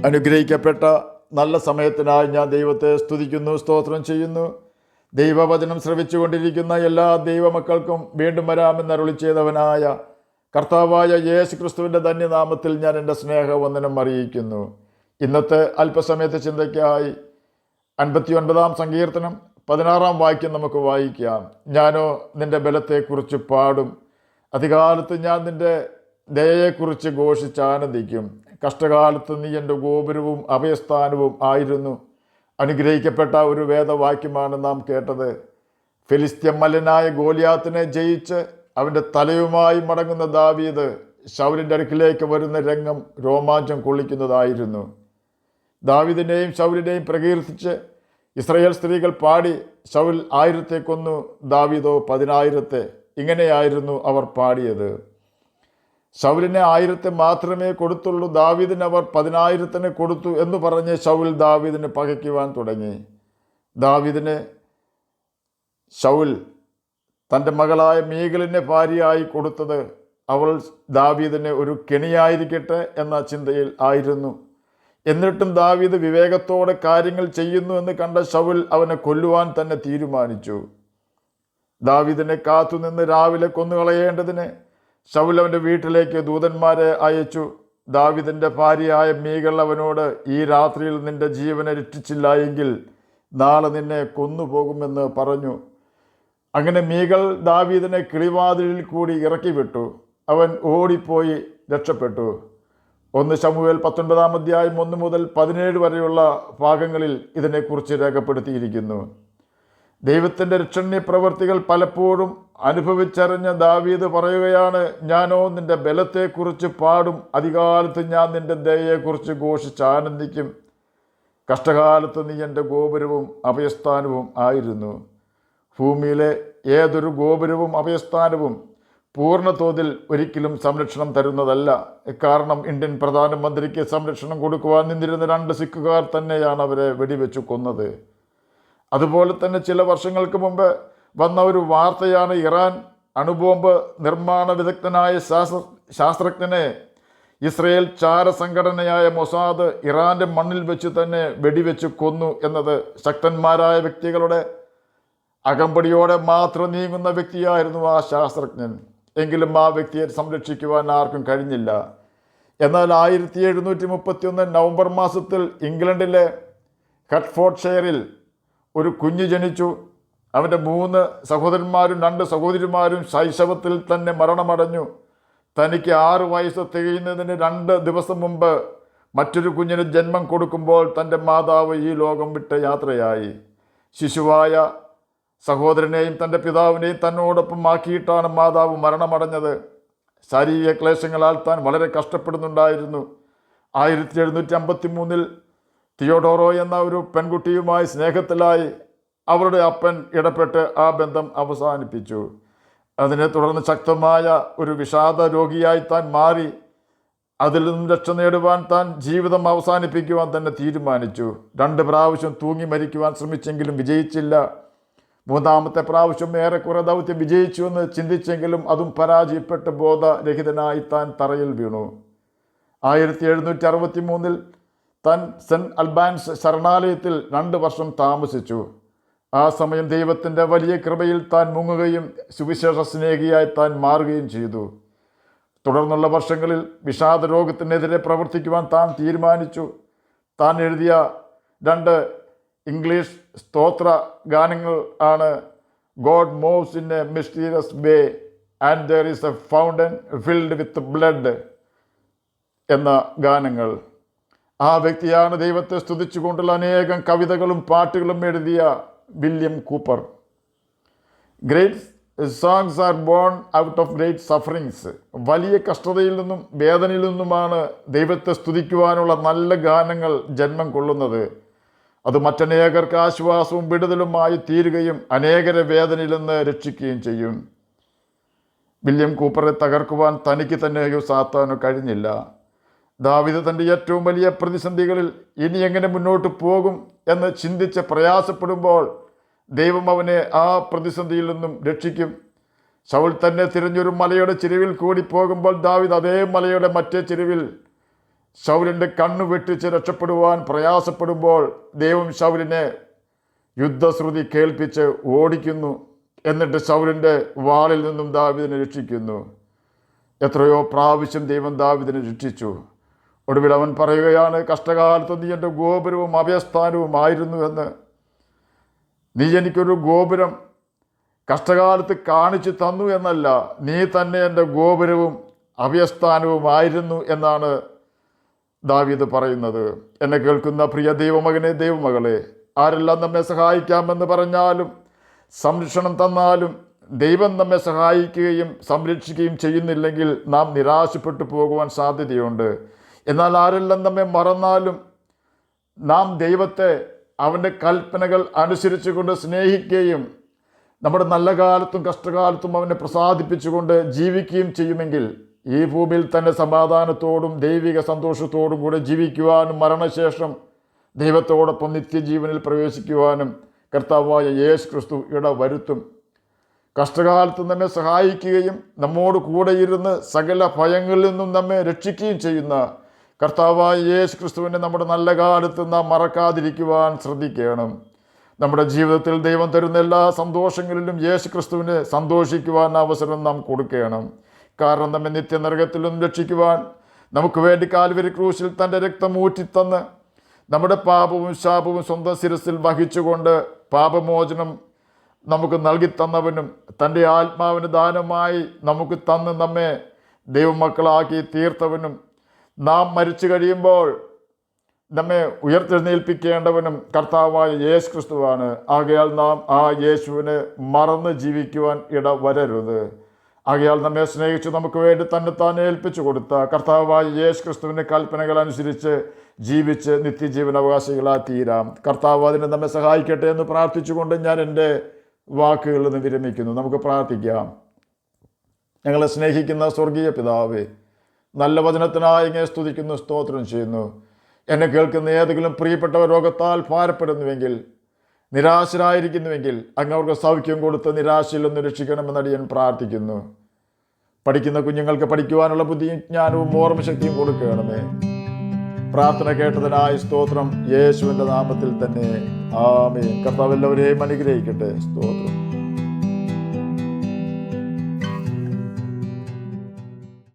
അനുഗ്രഹിക്കപ്പെട്ട നല്ല സമയത്തിനായി ഞാൻ ദൈവത്തെ സ്തുതിക്കുന്നു, സ്തോത്രം ചെയ്യുന്നു. ദൈവവചനം ശ്രവിച്ചുകൊണ്ടിരിക്കുന്ന എല്ലാ ദൈവമക്കൾക്കും വീണ്ടും വരാമെന്ന് അരുളി ചെയ്തവനായ കർത്താവായ യേശു ക്രിസ്തുവിൻ്റെ ധന്യനാമത്തിൽ ഞാൻ എൻ്റെ സ്നേഹവന്ദനം അറിയിക്കുന്നു. ഇന്നത്തെ അല്പസമയത്തെ ചിന്തയ്ക്കായി 59-ാം സങ്കീർത്തനം 16-ാം വാക്യം നമുക്ക് വായിക്കാം. ഞാനോ നിൻ്റെ ബലത്തെക്കുറിച്ച് പാടും, അധികാലത്ത് ഞാൻ നിൻ്റെ ദയയെക്കുറിച്ച് ഘോഷിച്ചാനന്ദിക്കും. കഷ്ടകാലത്ത് നീ എൻ്റെ ഗോപുരവും അഭയസ്ഥാനവും ആയിരുന്നു. അനുഗ്രഹിക്കപ്പെട്ട ഒരു വേദവാക്യമാണ് നാം കേട്ടത്. ഫെലിസ്ത്യ മല്ലനായ ഗോലിയാത്തിനെ ജയിച്ച് അവൻ്റെ തലയുമായി മടങ്ങുന്ന ദാവീദ് ശൗലിൻ്റെ അടുക്കിലേക്ക് വരുന്ന രംഗം രോമാഞ്ചം കൊള്ളിക്കുന്നതായിരുന്നു. ദാവീദിനെയും ശൗലിനെയും പ്രകീർത്തിച്ച് ഇസ്രായേൽ സ്ത്രീകൾ പാടി, ശൗൽ 1000 കൊന്നു, ദാവീദോ 10,000. ഇങ്ങനെയായിരുന്നു അവർ പാടിയത്. ശൗലിനെ 1000 മാത്രമേ കൊടുത്തുള്ളൂ, ദാവീദിന് അവർ 10,000 കൊടുത്തു എന്ന് പറഞ്ഞ് ശൗൽ ദാവീദിനെ പകയ്ക്കുവാൻ തുടങ്ങി. ദാവീദിന് ശൗൽ തൻ്റെ മകളായ മീഖലിനെ ഭാര്യയായി കൊടുത്തത് അവൾ ദാവീദിന് ഒരു കെണിയായിരിക്കട്ടെ എന്ന ചിന്തയിൽ ആയിരുന്നു. എന്നിട്ടും ദാവീദ് വിവേകത്തോടെ കാര്യങ്ങൾ ചെയ്യുന്നു എന്ന് കണ്ട ശൗൽ അവനെ കൊല്ലുവാൻ തന്നെ തീരുമാനിച്ചു. ദാവീദിനെ കാത്തുനിന്ന് രാവിലെ കൊന്നുകളയേണ്ടതിന് ശൗൽ അവൻ്റെ വീട്ടിലേക്ക് ദൂതന്മാരെ അയച്ചു. ദാവീദിൻ്റെ ഭാര്യയായ മീഖൽ അവനോട്, ഈ രാത്രിയിൽ നിൻ്റെ ജീവനെ രക്ഷിച്ചില്ല എങ്കിൽ നാളെ നിന്നെ കൊന്നുപോകുമെന്ന് പറഞ്ഞു. അങ്ങനെ മീഖൽ ദാവീദിനെ കിളിവാതിലിൽ കൂടി ഇറക്കി വിട്ടു. അവൻ ഓടിപ്പോയി രക്ഷപ്പെട്ടു. 1 ശമൂവേൽ 19-ാം അധ്യായം 1 മുതൽ 17 വരെയുള്ള ഭാഗങ്ങളിൽ ഇതിനെക്കുറിച്ച് രേഖപ്പെടുത്തിയിരിക്കുന്നു. ദൈവത്തിൻ്റെ രക്ഷണീയ പ്രവൃത്തികൾ പലപ്പോഴും അനുഭവിച്ചറിഞ്ഞ ദാവീദ് പറയുകയാണ്, ഞാനോ നിൻ്റെ ബലത്തെക്കുറിച്ച് പാടും, അധികാലത്ത് ഞാൻ നിൻ്റെ ദയയെക്കുറിച്ച് ഘോഷിച്ച് ആനന്ദിക്കും. കഷ്ടകാലത്ത് നീ എൻ്റെ ഗോപുരവും അഭയസ്ഥാനവും ആയിരുന്നു. ഭൂമിയിലെ ഏതൊരു ഗോപുരവും അഭയസ്ഥാനവും പൂർണ്ണ തോതിൽ ഒരിക്കലും സംരക്ഷണം തരുന്നതല്ല. കാരണം ഇന്ത്യൻ പ്രധാനമന്ത്രിക്ക് സംരക്ഷണം കൊടുക്കുവാൻ നിന്നിരുന്ന 2 സിഖുകാർ തന്നെയാണ് അവരെ വെടിവെച്ച് കൊന്നത്. അതുപോലെ തന്നെ ചില വർഷങ്ങൾക്ക് മുമ്പ് വന്ന ഒരു വാർത്തയാണ്, ഇറാൻ അണുബോംബ് നിർമ്മാണ വിദഗ്ധനായ ശാസ്ത്രജ്ഞനെ ഇസ്രയേൽ ചാരസംഘടനയായ മൊസാദ് ഇറാൻ്റെ മണ്ണിൽ വെച്ച് തന്നെ വെടിവെച്ച് കൊന്നു എന്നത്. ശക്തന്മാരായ വ്യക്തികളുടെ അകമ്പടിയോടെ മാത്രം നീങ്ങുന്ന വ്യക്തിയായിരുന്നു ആ ശാസ്ത്രജ്ഞൻ. എങ്കിലും ആ വ്യക്തിയെ സംരക്ഷിക്കുവാൻ ആർക്കും കഴിഞ്ഞില്ല. എന്നാൽ 1731 നവംബർ മാസത്തിൽ ഇംഗ്ലണ്ടിലെ ഹെർട്ട്ഫോർഡ്ഷെയറിൽ ഒരു കുഞ്ഞ് ജനിച്ചു. അവൻ്റെ 3 സഹോദരന്മാരും 2 സഹോദരിമാരും ശൈശവത്തിൽ തന്നെ മരണമടഞ്ഞു. തനിക്ക് 6 വയസ്സ് തികയുന്നതിന് 2 ദിവസം മുമ്പ് മറ്റൊരു കുഞ്ഞിന് ജന്മം കൊടുക്കുമ്പോൾ തൻ്റെ മാതാവ് ഈ ലോകം വിട്ട് യാത്രയായി. ശിശുവായ സഹോദരനെയും തൻ്റെ പിതാവിനെയും തന്നോടൊപ്പം ആക്കിയിട്ടാണ് മാതാവ് മരണമടഞ്ഞത്. ശാരീരിക ക്ലേശങ്ങളാൽ താൻ വളരെ കഷ്ടപ്പെടുന്നുണ്ടായിരുന്നു. 1753 തിയോഡോറോ എന്ന ഒരു പെൺകുട്ടിയുമായി സ്നേഹത്തിലായി. അവരുടെ അപ്പൻ ഇടപെട്ട് ആ ബന്ധം അവസാനിപ്പിച്ചു. അതിനെ തുടർന്ന് ശക്തമായ ഒരു വിഷാദ രോഗിയായി താൻ മാറി. അതിൽ നിന്നും രക്ഷ നേടുവാൻ താൻ ജീവിതം അവസാനിപ്പിക്കുവാൻ തന്നെ തീരുമാനിച്ചു. 2 പ്രാവശ്യം തൂങ്ങി മരിക്കുവാൻ ശ്രമിച്ചെങ്കിലും വിജയിച്ചില്ല. 3-ാമത്തെ പ്രാവശ്യം ഏറെക്കുറെ ദൗത്യം വിജയിച്ചുവെന്ന് ചിന്തിച്ചെങ്കിലും അതും പരാജയപ്പെട്ട് ബോധരഹിതനായി താൻ തറയിൽ വീണു. 1763 താൻ സെൻറ്റ് അൽബാൻസ് ശരണാലയത്തിൽ 2 വർഷം താമസിച്ചു. ആ സമയം ദൈവത്തിൻ്റെ വലിയ കൃപയിൽ താൻ മുങ്ങുകയും സുവിശേഷ സ്നേഹിയായി താൻ മാറുകയും ചെയ്തു. തുടർന്നുള്ള വർഷങ്ങളിൽ വിഷാദ രോഗത്തിനെതിരെ പ്രവർത്തിക്കുവാൻ താൻ തീരുമാനിച്ചു. താൻ എഴുതിയ 2 ഇംഗ്ലീഷ് സ്തോത്ര ഗാനങ്ങൾ ആണ് God moves in A mysterious way and there is A fountain filled with blood എന്ന ഗാനങ്ങൾ. ആ വ്യക്തിയാണ് ദൈവത്തെ സ്തുതിച്ചുകൊണ്ടുള്ള അനേകം കവിതകളും പാട്ടുകളും എഴുതിയ William Cooper. Great songs are born out of great sufferings. വലിയ കഷ്ടതയിൽ നിന്നും വേദനയിൽ നിന്നുമാണ് ദൈവത്തെ സ്തുതിക്കുവാനുള്ള നല്ല ഗാനങ്ങൾ ജന്മം കൊള്ളുന്നത്. അത് മറ്റനേകർക്ക് ആശ്വാസവും വിടുതലുമായി തീരുകയും അനേകരെ വേദനയിൽ നിന്ന് രക്ഷിക്കുകയും ചെയ്യും. വില്യം കൂപ്പറെ തകർക്കുവാൻ തനിക്ക് തന്നെയോ സാത്താനോ കഴിഞ്ഞില്ല. ദാവീദ് തൻ്റെ ഏറ്റവും വലിയ പ്രതിസന്ധികളിൽ ഇനി എങ്ങനെ മുന്നോട്ട് പോകും എന്ന് ചിന്തിച്ച് പ്രയാസപ്പെടുമ്പോൾ ദൈവം അവനെ ആ പ്രതിസന്ധിയിൽ നിന്നും രക്ഷിക്കും. ശൗൽ തന്നെ തിരഞ്ഞൊരു മലയുടെ ചെരുവിൽ കൂടി പോകുമ്പോൾ ദാവീദ് അതേ മലയുടെ മറ്റേ ചെരുവിൽ ശൗലിൻ്റെ കണ്ണു വെട്ടിച്ച് രക്ഷപ്പെടുവാൻ പ്രയാസപ്പെടുമ്പോൾ ദൈവം ശൗലിനെ യുദ്ധശ്രുതി കേൾപ്പിച്ച് ഓടിക്കുന്നു. എന്നിട്ട് ശൗലിൻ്റെ വാളിൽ നിന്നും ദാവീദിനെ രക്ഷിക്കുന്നു. എത്രയോ പ്രാവശ്യം ദൈവം ദാവീദിനെ രക്ഷിച്ചു. ഒടുവിൽ അവൻ പറയുകയാണ്, കഷ്ടകാലത്ത് നീ എൻ്റെ ഗോപുരവും അഭയസ്ഥാനവുമായിരുന്നു എന്ന്. നീ എനിക്കൊരു ഗോപുരം കഷ്ടകാലത്ത് കാണിച്ചു തന്നു എന്നല്ല, നീ തന്നെ എൻ്റെ ഗോപുരവും അഭയസ്ഥാനവുമായിരുന്നു എന്നാണ് ദാവീദ് പറയുന്നത്. എന്നെ കേൾക്കുന്ന പ്രിയ ദൈവമകനെ, ദൈവമകളെ, ആരെല്ലാം നമ്മെ സഹായിക്കാമെന്ന് പറഞ്ഞാലും സംരക്ഷണം തന്നാലും ദൈവം നമ്മെ സഹായിക്കുകയും സംരക്ഷിക്കുകയും ചെയ്യുന്നില്ലെങ്കിൽ നാം നിരാശപ്പെട്ടു പോകുവാൻ സാധ്യതയുണ്ട്. എന്നാൽ ആരെല്ലാം നമ്മെ മറന്നാലും നാം ദൈവത്തെ അവൻ്റെ കൽപ്പനകൾ അനുസരിച്ചുകൊണ്ട് സ്നേഹിക്കുകയും നമ്മുടെ നല്ല കാലത്തും കഷ്ടകാലത്തും അവനെ പ്രസാദിപ്പിച്ചുകൊണ്ട് ജീവിക്കുകയും ചെയ്യുമെങ്കിൽ ഈ ഭൂമിയിൽ തന്നെ സമാധാനത്തോടും ദൈവിക സന്തോഷത്തോടും കൂടെ ജീവിക്കുവാനും മരണശേഷം ദൈവത്തോടൊപ്പം നിത്യജീവനിൽ പ്രവേശിക്കുവാനും കർത്താവായ യേശു ക്രിസ്തു ഇടവരുത്തും. കഷ്ടകാലത്ത് നമ്മെ സഹായിക്കുകയും നമ്മോട് കൂടെ ഇരുന്ന് സകല ഭയങ്ങളിൽ നിന്നും നമ്മെ രക്ഷിക്കുകയും ചെയ്യുന്ന കർത്താവായ യേശു ക്രിസ്തുവിനെ നമ്മുടെ നല്ല കാലത്ത് നാം മറക്കാതിരിക്കുവാൻ ശ്രദ്ധിക്കണം. നമ്മുടെ ജീവിതത്തിൽ ദൈവം തരുന്ന എല്ലാ സന്തോഷങ്ങളിലും യേശു ക്രിസ്തുവിനെ സന്തോഷിക്കുവാൻ അവസരം നാം കൊടുക്കണം. കാരണം നമ്മെ നിത്യനരകത്തിൽ നിന്നും രക്ഷിക്കുവാൻ നമുക്ക് വേണ്ടി കാൽവരി ക്രൂശിൽ തൻ്റെ രക്തം ഊറ്റിത്തന്ന് നമ്മുടെ പാപവും ശാപവും സ്വന്തം ശിരസിൽ വഹിച്ചുകൊണ്ട് പാപമോചനം നമുക്ക് നൽകി തന്നവനും തൻ്റെ ആത്മാവിന് ദാനമായി നമുക്ക് തന്ന് നമ്മെ ദൈവമക്കളാക്കി തീർത്തവനും നാം മരിച്ചു കഴിയുമ്പോൾ നമ്മെ ഉയർത്തെഴുന്നേൽപ്പിക്കേണ്ടവനും കർത്താവായ യേശു ക്രിസ്തുവാണ്. ആകയാൽ നാം ആ യേശുവിനെ മറന്ന് ജീവിക്കുവാൻ ഇടവരരുത്. ആകയാൽ നമ്മെ സ്നേഹിച്ച് നമുക്ക് വേണ്ടി തന്നെത്താൻ ഏൽപ്പിച്ചു കൊടുത്ത കർത്താവായ യേശു ക്രിസ്തുവിൻ്റെ കൽപ്പനകൾ അനുസരിച്ച് ജീവിച്ച് നിത്യജീവൻ അവകാശികളായി തീരാം. കർത്താവ് അതിനെ നമ്മെ സഹായിക്കട്ടെ എന്ന് പ്രാർത്ഥിച്ചുകൊണ്ട് ഞാൻ എൻ്റെ വാക്കുകളിൽ നിന്ന് വിരമിക്കുന്നു. നമുക്ക് പ്രാർത്ഥിക്കാം. ഞങ്ങളെ സ്നേഹിക്കുന്ന സ്വർഗീയ പിതാവേ, നല്ല വചനത്തിനായി ഇങ്ങനെ സ്തുതിക്കുന്നു, സ്തോത്രം ചെയ്യുന്നു. എന്നെ കേൾക്കുന്ന ഏതെങ്കിലും പ്രിയപ്പെട്ടവർ രോഗത്താൽ ഭാരപ്പെടുന്നുവെങ്കിൽ, നിരാശരായിരിക്കുന്നുവെങ്കിൽ അങ്ങ് അവർക്ക് സൗഖ്യം കൊടുത്ത് നിരാശയിൽ നിന്ന് രക്ഷിക്കണമെന്ന് അടിയൻ പ്രാർത്ഥിക്കുന്നു. പഠിക്കുന്ന കുഞ്ഞുങ്ങൾക്ക് പഠിക്കുവാനുള്ള ബുദ്ധിയും ജ്ഞാനവും ഓർമ്മശക്തിയും കൊടുക്കണമേ. പ്രാർത്ഥന കേട്ടതിനായി സ്തോത്രം, യേശുവിൻ്റെ നാമത്തിൽ തന്നെ ആമേൻ. കർത്താവ് എല്ലാവരെയും അനുഗ്രഹിക്കട്ടെ. സ്തോത്രം.